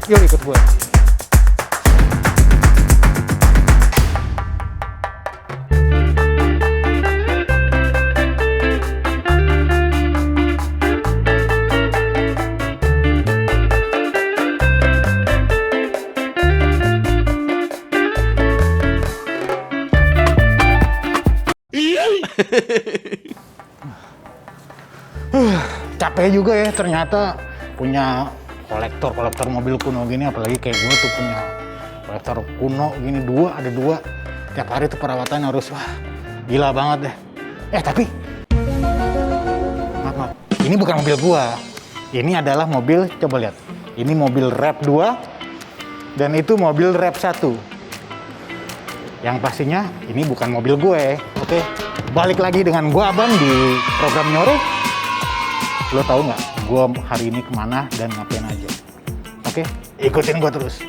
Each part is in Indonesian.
Yuk ikut gue. Capek juga ya ternyata punya kolektor mobil kuno gini, apalagi kayak gue tuh punya kolektor kuno gini ada dua. Tiap hari tuh perawatan harus gila banget deh. Tapi maaf, ini bukan mobil gue. Ini adalah mobil, coba lihat. Ini mobil Rap 2 dan itu mobil Rap 1. Yang pastinya ini bukan mobil gue. Oke, balik lagi dengan gue Abang di program Nyore. Lo tau nggak gue hari ini kemana dan ngapain aja? Oke, ikutin gue terus.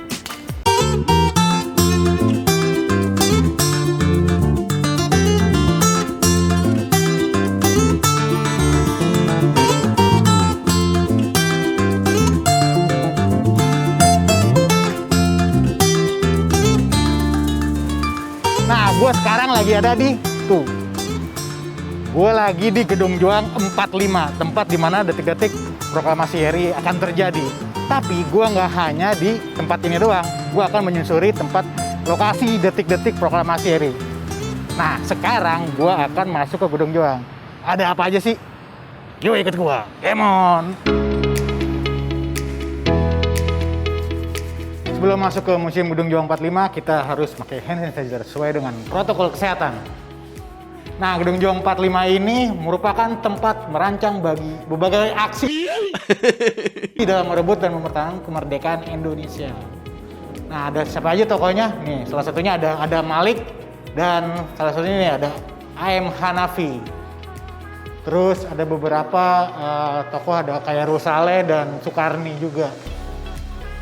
Nah, gue sekarang lagi ada di tuh. Gue lagi di Gedung Juang 45, tempat di mana detik-detik proklamasi RI akan terjadi. Tapi gue nggak hanya di tempat ini doang, gue akan menyusuri tempat lokasi detik-detik proklamasi RI. Nah, sekarang gue akan masuk ke Gedung Juang. Ada apa aja sih? Yuk ikut gue, come on! Sebelum masuk ke Museum Gedung Juang 45, kita harus pakai hand sanitizer sesuai dengan protokol kesehatan. Nah, Gedung Juang 45 ini merupakan tempat merancang bagi berbagai aksi dalam merebut dan mempertahankan kemerdekaan Indonesia. Nah, ada siapa aja tokohnya? Nih, salah satunya ada Malik dan salah satunya ini ada AM Hanafi. Terus ada beberapa tokoh, ada kayak Rusale dan Soekarni juga.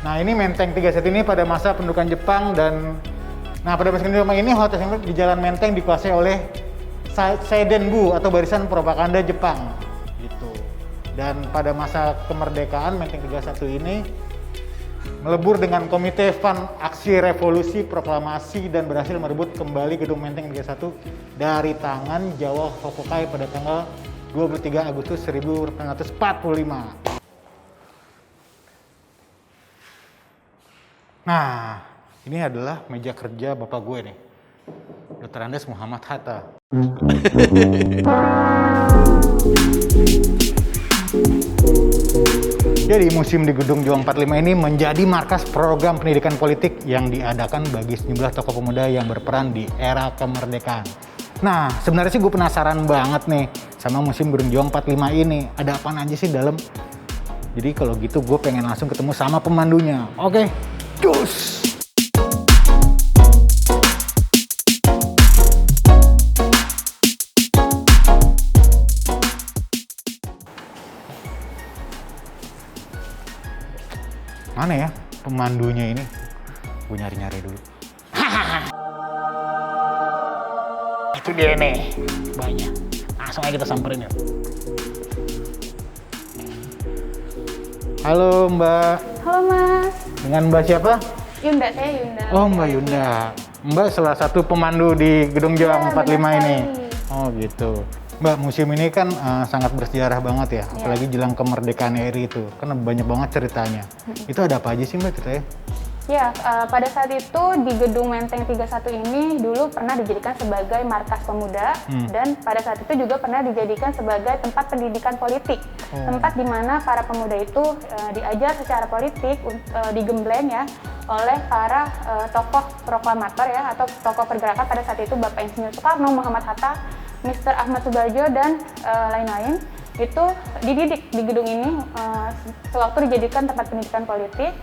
Nah, ini Menteng 31 ini pada masa pendudukan Jepang dan pada masa Jepang ini hotel di Jalan Menteng dikuasai oleh Seidenbu atau barisan propaganda Jepang gitu. Dan pada masa kemerdekaan Menteng 31 ini melebur dengan Komite Fund Aksi Revolusi Proklamasi dan berhasil merebut kembali Gedung Menteng 31 dari tangan Jawa Hokokai pada tanggal 23 Agustus 1945. Nah, ini adalah meja kerja bapak gue nih, Dr. Andes Muhammad Hatta. Jadi museum di Gedung Juang 45 ini menjadi markas program pendidikan politik yang diadakan bagi sejumlah tokoh pemuda yang berperan di era kemerdekaan. Nah, sebenarnya sih gue penasaran banget nih sama museum Gedung Juang 45 ini. Ada apaan aja sih dalam? Jadi kalau gitu gue pengen langsung ketemu sama pemandunya. Oke, cus! Mana ya pemandunya ini? Gue nyari-nyari dulu. Itu dia nih, banyak. Langsung aja kita samperin ya. Halo Mbak. Halo Mas. Dengan Mbak siapa? Yunda, saya Yunda. Oh Mbak Yunda. Mbak salah satu pemandu di Gedung Juang 45 ini. Oh gitu. Mbak, museum ini kan sangat bersejarah banget ya, apalagi jelang kemerdekaan RI itu, karena banyak banget ceritanya. Itu ada apa aja sih Mbak ceritanya? Ya, pada saat itu di Gedung Menteng 31 ini dulu pernah dijadikan sebagai markas pemuda dan pada saat itu juga pernah dijadikan sebagai tempat pendidikan politik. Tempat di mana para pemuda itu diajar secara politik, digembleng ya oleh para tokoh proklamator ya atau tokoh pergerakan pada saat itu Bapak Insinyur Soekarno, Muhammad Hatta, Mr. Ahmad Subarjo dan lain-lain. Itu dididik di gedung ini sewaktu dijadikan tempat pendidikan politik,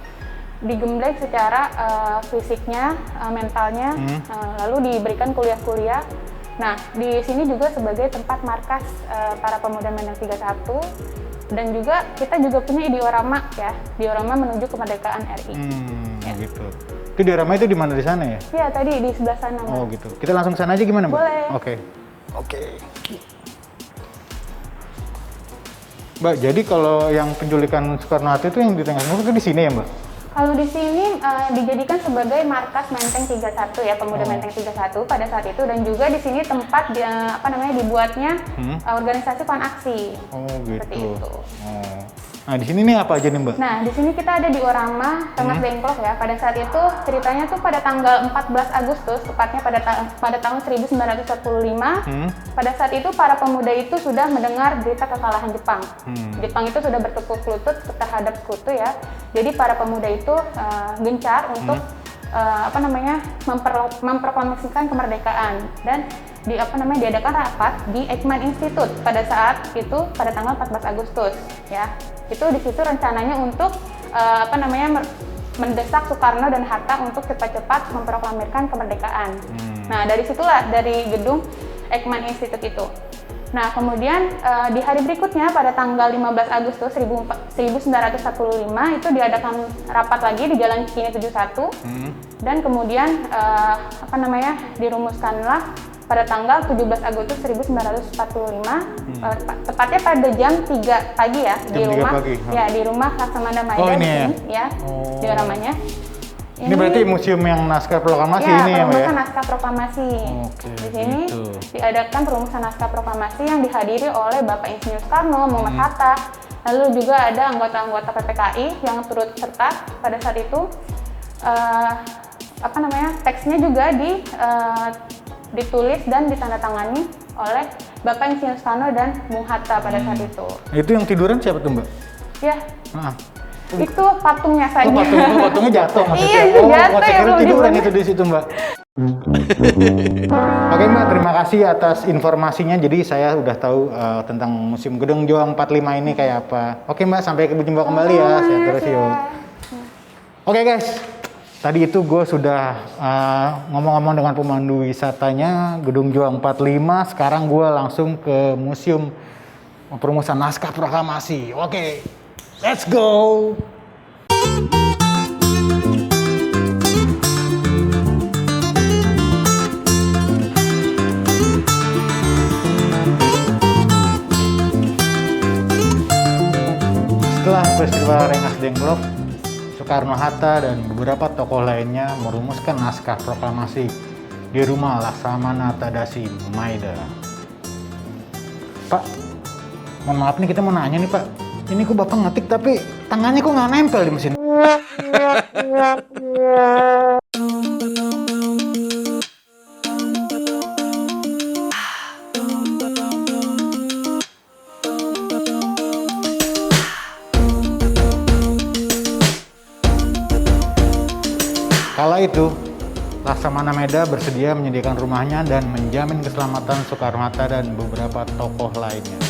digembleng secara fisiknya, mentalnya, lalu diberikan kuliah-kuliah. Nah, di sini juga sebagai tempat markas para pemuda Menteng 31 dan juga kita juga punya diorama ya, diorama menuju kemerdekaan RI. Ya. Gitu. Itu diorama itu di mana di sana ya? Iya, tadi di sebelah sana. Oh gitu. Kita langsung ke sana aja gimana, Mbak? Boleh. Oke. Mbak, jadi kalau yang penculikan Soekarno-Hatta itu yang di Tengah Timur itu di sini ya, Mbak? Kalau di sini dijadikan sebagai markas Menteng 31 ya, Pemuda Menteng 31 pada saat itu, dan juga di sini tempat dibuatnya organisasi Konaksi. Oh gitu. Seperti itu. Oh. Nah di sini nih apa aja nih Mbak? Nah di sini kita ada diorama Rengas Dengklok ya. Pada saat itu ceritanya tuh pada tanggal 14 Agustus, tepatnya pada tahun 1945. Pada saat itu para pemuda itu sudah mendengar berita kekalahan Jepang. Jepang itu sudah bertekuk lutut terhadap sekutu ya. Jadi para pemuda itu gencar untuk memproklamasikan kemerdekaan, dan diadakan rapat di Eijkman Institute pada saat itu pada tanggal 14 Agustus ya. Itu di situ rencananya untuk mendesak Soekarno dan Hatta untuk cepat-cepat memproklamirkan kemerdekaan. Nah, dari situlah, dari gedung Eijkman Institute itu. Nah, kemudian di hari berikutnya pada tanggal 15 Agustus 1945 itu diadakan rapat lagi di Jalan Cikini 71. Dan kemudian dirumuskanlah pada tanggal 17 Agustus 1945 tepatnya pada jam 3 pagi ya, di rumah Laksamana Maeda dioramanya. Ini berarti museum yang naskah proklamasi ya, ini ya, Mbak? perumusan naskah proklamasi. Di sini diadakan perumusan naskah proklamasi yang dihadiri oleh Bapak Insinyur Soekarno, Muhammad Hatta, lalu juga ada anggota-anggota PPKI yang turut serta pada saat itu. Teksnya juga ditulis dan ditandatangani oleh Bapak Insinyur Soekarno dan Bung Hatta pada saat itu. Itu yang tiduran siapa tuh Mbak? Ya. Itu patungnya saja. Patungnya jatuh maksudnya. Iya, itu jatuh ya, belum tiduran itu di situ Mbak. Oke Mbak, terima kasih atas informasinya. Jadi saya udah tahu tentang Museum Gedung Juang 45 ini kayak apa. Oke Mbak, sampai berjumpa kembali ya. Saya terus yuk. Oke guys, tadi itu gue sudah ngomong-ngomong dengan pemandu wisatanya Gedung Juang 45. Sekarang gue langsung ke Museum Perumusan Naskah Proklamasi. Oke, let's go! Setelah peristiwa Rengas Dengklok, Soekarno-Hatta dan beberapa tokoh lainnya merumuskan naskah proklamasi di rumah Laksamana Tadashi Maeda. Pak, mohon maaf nih, kita mau nanya nih Pak. Ini kok Bapak ngetik tapi tangannya kok nggak nempel di mesin? Kala itu, Laksamana Maeda bersedia menyediakan rumahnya dan menjamin keselamatan Soekarno-Hatta dan beberapa tokoh lainnya.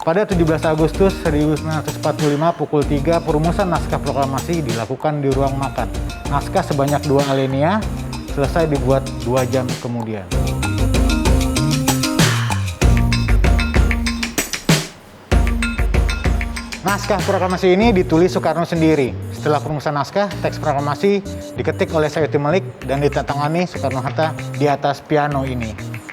Pada 17 Agustus 1945 pukul 3, perumusan naskah proklamasi dilakukan di ruang makan. Naskah sebanyak 2 alinea selesai dibuat 2 jam kemudian. Naskah proklamasi ini ditulis Soekarno sendiri. Setelah perumusan naskah, teks proklamasi diketik oleh Sayuti Melik dan ditandatangani Soekarno-Hatta di atas piano ini.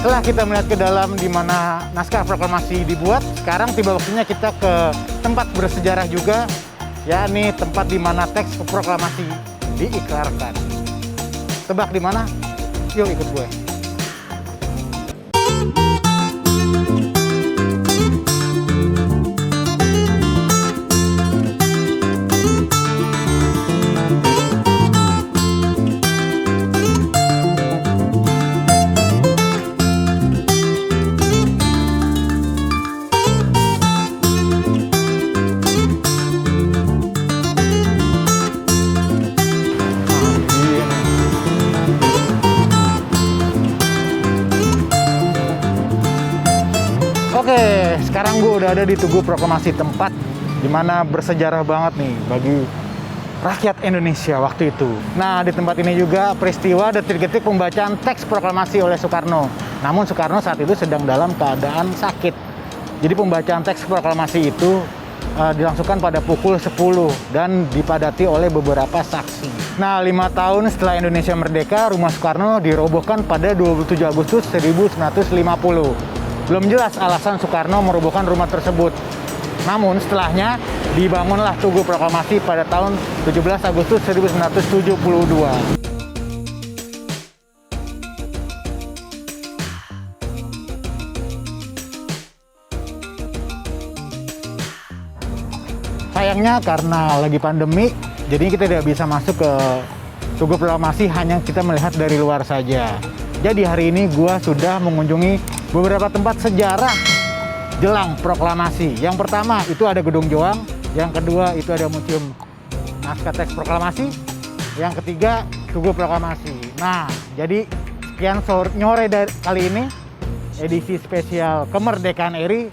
Setelah kita melihat ke dalam di mana naskah proklamasi dibuat, sekarang tiba waktunya kita ke tempat bersejarah juga, yakni tempat di mana teks proklamasi diikrarkan. Tebak di mana? Yuk ikut gue. sekarang gue udah ada di Tugu Proklamasi, tempat dimana bersejarah banget nih bagi rakyat Indonesia waktu itu. Nah, di tempat ini juga peristiwa detik-detik pembacaan teks proklamasi oleh Soekarno. Namun Soekarno saat itu sedang dalam keadaan sakit. Jadi pembacaan teks proklamasi itu dilangsungkan pada pukul 10 dan dipadati oleh beberapa saksi. Nah, 5 tahun setelah Indonesia merdeka, rumah Soekarno dirobohkan pada 27 Agustus 1950. Belum jelas alasan Soekarno merobohkan rumah tersebut. Namun setelahnya dibangunlah Tugu Proklamasi pada tahun 17 Agustus 1972. Sayangnya karena lagi pandemi, jadi kita tidak bisa masuk ke Tugu Proklamasi, hanya kita melihat dari luar saja. Jadi hari ini gua sudah mengunjungi beberapa tempat sejarah jelang proklamasi. Yang pertama itu ada Gedung Joang, yang kedua itu ada Museum Naskah Teks Proklamasi, yang ketiga Tugu Proklamasi. Nah, jadi sekian nyore dari kali ini edisi spesial kemerdekaan RI.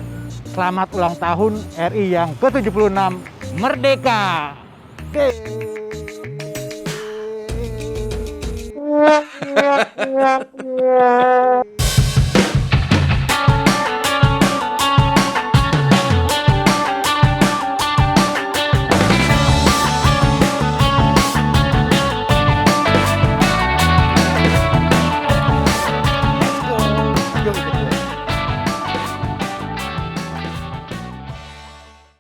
Selamat ulang tahun RI yang ke-76 merdeka. Oke.